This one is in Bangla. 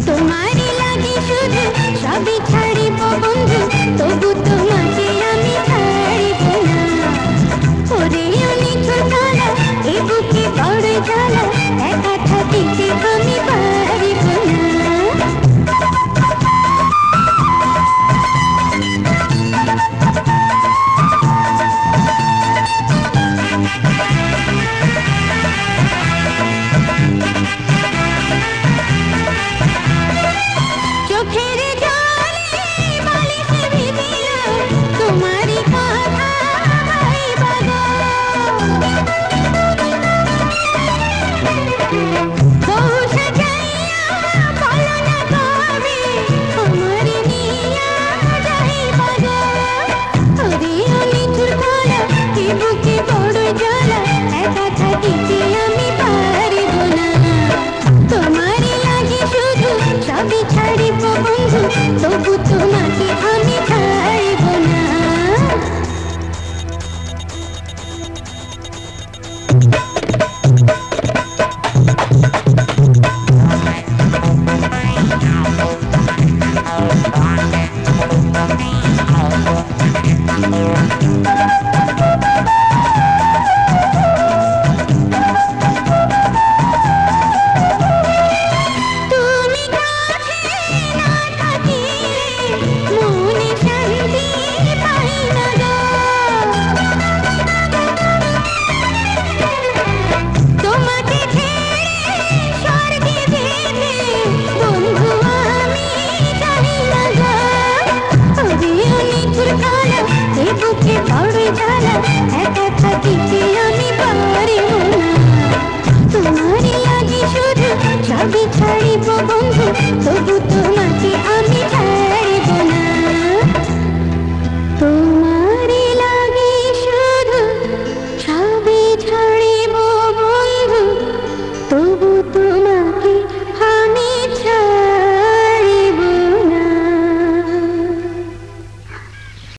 তোমারই লাগে শুধু সবই ছাড়িব বন্ধু, তবু তোমাকে আমি ছাড়িব না। ওরে নিঠুর কালা, এ বুকে বড় জ্বালা, একা থাকিতে আমি পারিব না। চোখের জলে বালিশে ভিজিল তোমারই কথা ভাইবা গো। বউ সাজাইয়া বলো না কবে আমারে নিয়া যাইবা গো। ওরে নিঠুর কালা, এ বুকে বড় জ্বালা, একা থাকিতে আমি পারিব না। তোমারই লাগে শুধু সবই ছাড়িব বন্ধু, তবু তোমাকে আমি ছাড়িব না। তুমি কাছে না থাকিলে মনে শান্তি পাই না গো। তোমাকে ছেড়ে স্বর্গে যেতে বন্ধু আমি চাই না গো। ওরে নিঠুর কালা, এ বুকে বড় জ্বালা, একা থাকিতে আমি পারিব না। তোমারই লাগে শুধু সবই ছাড়িব বন্ধু, তবু